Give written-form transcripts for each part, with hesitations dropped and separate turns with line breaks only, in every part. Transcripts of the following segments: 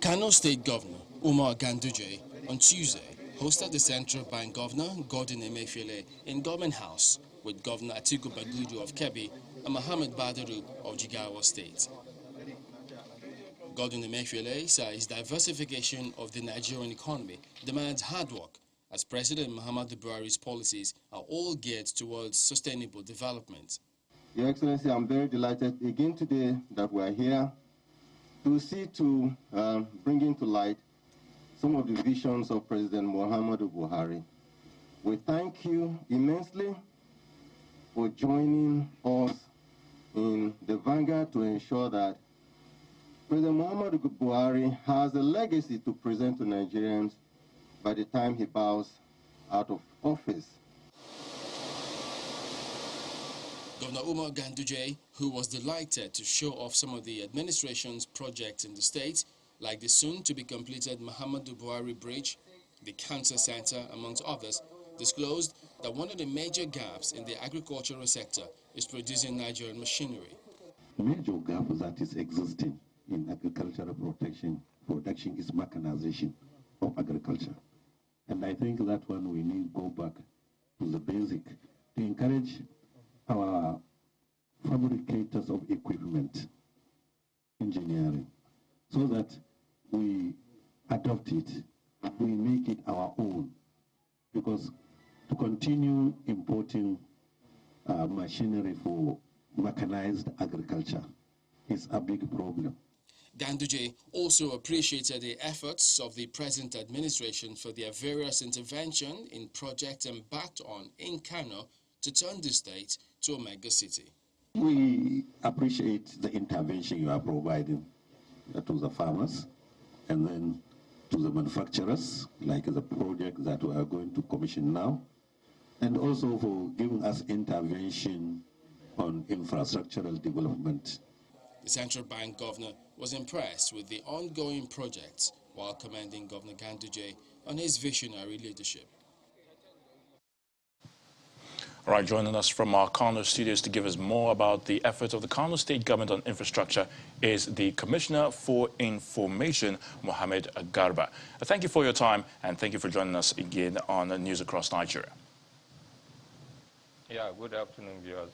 Kano State Governor Umar Ganduje on Tuesday hosted the Central Bank Governor Gordon Emefiele in Government House with Governor Atiku Bagudu of Kebbi and Mohammed Badaru of Jigawa State. Gordon Emefiele says diversification of the Nigerian economy demands hard work, as President Muhammadu Buhari's policies are all geared towards sustainable development.
Your Excellency, I'm very delighted again today that we're here to bring into light some of the visions of President Muhammadu Buhari. We thank you immensely for joining us in the vanguard to ensure that President Muhammadu Buhari has a legacy to present to Nigerians by the time he bows out of office.
Governor Umar Ganduje, who was delighted to show off some of the administration's projects in the state, like the soon-to-be-completed Muhammadu Buhari Bridge, the Cancer Center, amongst others, disclosed that one of the major gaps in the agricultural sector is producing Nigerian machinery.
The major gap that is existing in agricultural production is mechanization of agriculture. And I think that one we need to go back to the basic to encourage our fabricators of equipment, engineering, so that we adopt it, we make it our own. Because to continue importing machinery for mechanized agriculture is a big problem.
Ganduje also appreciated the efforts of the present administration for their various interventions in projects embarked on in Kano to turn the state to a mega city.
We appreciate the intervention you are providing to the farmers and then to the manufacturers, like the project that we are going to commission now, and also for giving us intervention on infrastructural development.
The Central Bank Governor was impressed with the ongoing projects while commending Governor Ganduje on his visionary leadership.
All right, joining us from our Kano studios to give us more about the efforts of the Kano State Government on infrastructure is the Commissioner for Information, Mohammed Garba. Thank you for your time and thank you for joining us again on News Across Nigeria.
Yeah, good afternoon, viewers.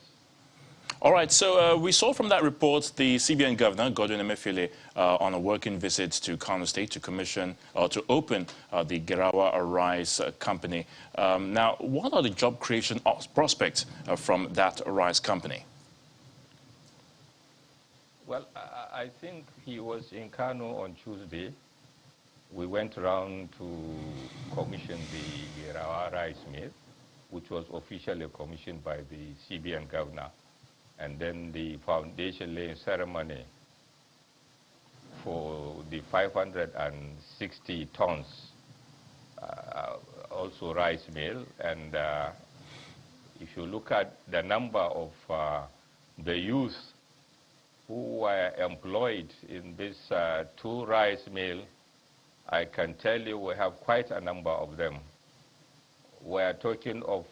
All right, so we saw from that report the CBN Governor, Gordon Emefiele, on a working visit to Kano State to commission or to open the Gerawa Rice Company. Now, what are the job creation prospects from that rice company?
Well, I think he was in Kano on Tuesday. We went around to commission the Gerawa Rice Mill, which was officially commissioned by the CBN Governor. And then the foundation laying ceremony for the 560 tons also rice mill. And if you look at the number of the youth who were employed in this two rice mill, I can tell you we have quite a number of them. We are talking of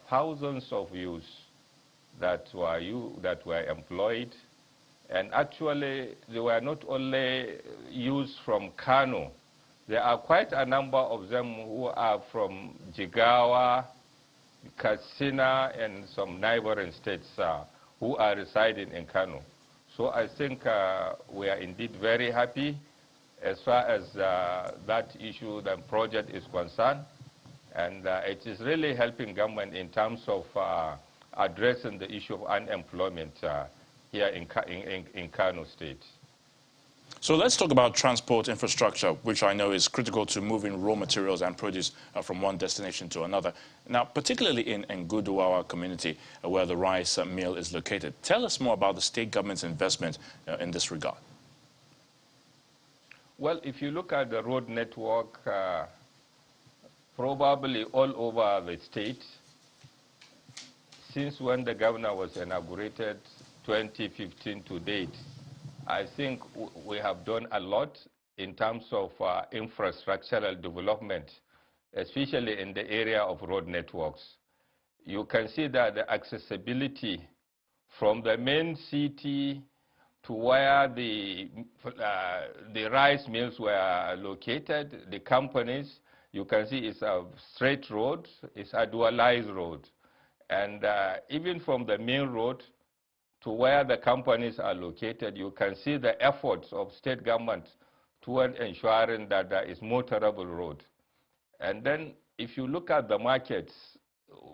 thousands of youth that were employed, and actually they were not only used from Kano. There are quite a number of them who are from Jigawa, Katsina, and some neighboring states who are residing in Kano. So I think we are indeed very happy as far as that issue, the project is concerned, and it is really helping government in terms of addressing the issue of unemployment here in Kano State.
So let's talk about transport infrastructure, which I know is critical to moving raw materials and produce from one destination to another. Now, particularly in Nguduwawa community, where the rice mill is located. Tell us more about the state government's investment in this regard.
Well, if you look at the road network, probably all over the state, since when the governor was inaugurated, 2015 to date, I think we have done a lot in terms of infrastructural development, especially in the area of road networks. You can see that the accessibility from the main city to where the rice mills were located, the companies, you can see it's a straight road, it's a dualized road. And even from the main road to where the companies are located, you can see the efforts of state government toward ensuring that there is motorable road. And then if you look at the markets,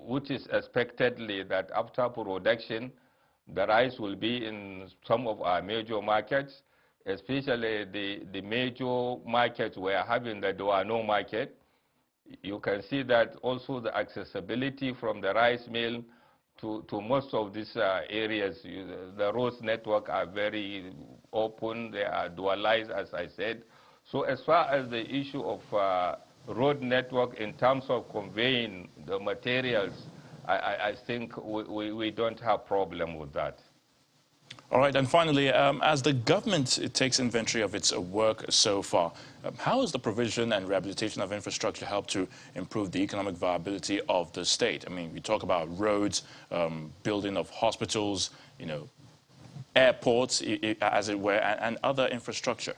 which is expectedly that after production, the rice will be in some of our major markets, especially the major markets we are having, the Doano market. You can see that also the accessibility from the rice mill to most of these areas, the roads network are very open, they are dualized, as I said. So as far as the issue of road network in terms of conveying the materials, I think we don't have problem with that.
All right, and finally, as the government takes inventory of its work so far, how has the provision and rehabilitation of infrastructure helped to improve the economic viability of the state? I mean, we talk about roads, building of hospitals, you know, airports, as it were, and other infrastructure.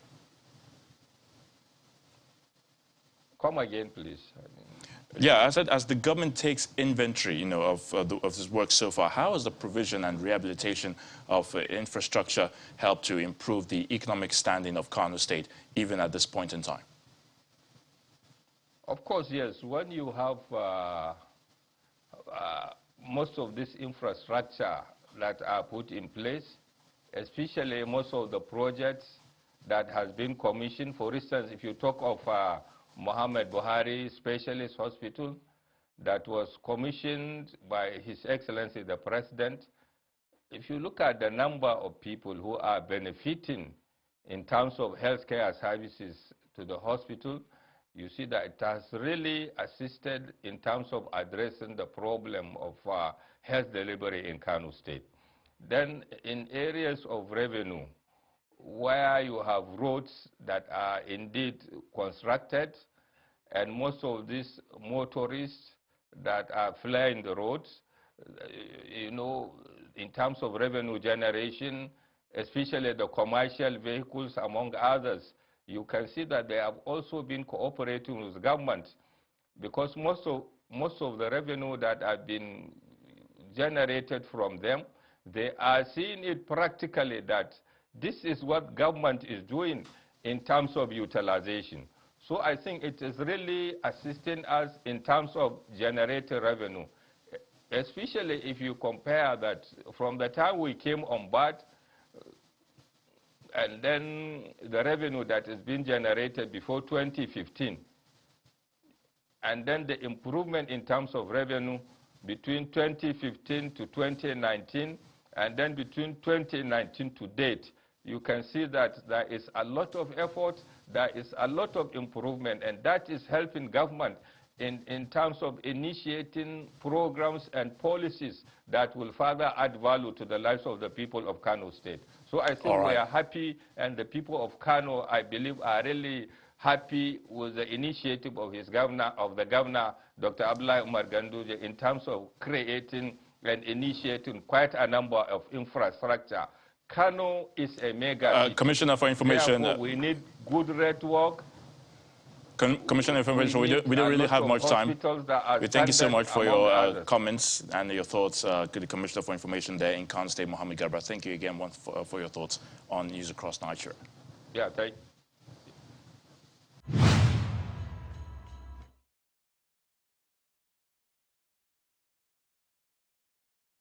Come again, please.
Yeah, I said, as the government takes inventory, you know, of this work so far, how has the provision and rehabilitation of infrastructure helped to improve the economic standing of Kano State, even at this point in time?
Of course, yes. When you have most of this infrastructure that are put in place, especially most of the projects that has been commissioned, for instance, if you talk of Muhammad Buhari Specialist Hospital that was commissioned by His Excellency the President. If you look at the number of people who are benefiting in terms of healthcare services to the hospital, you see that it has really assisted in terms of addressing the problem of health delivery in Kano State. Then in areas of revenue, where you have roads that are indeed constructed, and most of these motorists that are flying the roads, you know, in terms of revenue generation, especially the commercial vehicles, among others, you can see that they have also been cooperating with government, because most of the revenue that have been generated from them, they are seeing it practically that this is what government is doing in terms of utilization. So I think it is really assisting us in terms of generating revenue, especially if you compare that from the time we came on board and then the revenue that is being generated before 2015, and then the improvement in terms of revenue between 2015 to 2019, and then between 2019 to date, you can see that there is a lot of effort, there is a lot of improvement, and that is helping government in terms of initiating programs and policies that will further add value to the lives of the people of Kano State. So I think we are happy, and the people of Kano, I believe, are really happy with the initiative of the governor, Dr. Abdullahi Umar Ganduje, in terms of creating and initiating quite a number of infrastructure. Kano is a mega city.
Commissioner for Information.
Therefore, we need good network.
Commissioner for Information, we don't really have much time. We thank you so much for your comments and your thoughts to the Commissioner for Information there in Kano State, Mohammed Garba. Thank you again for your thoughts on News Across Nigeria.
Yeah, thank you.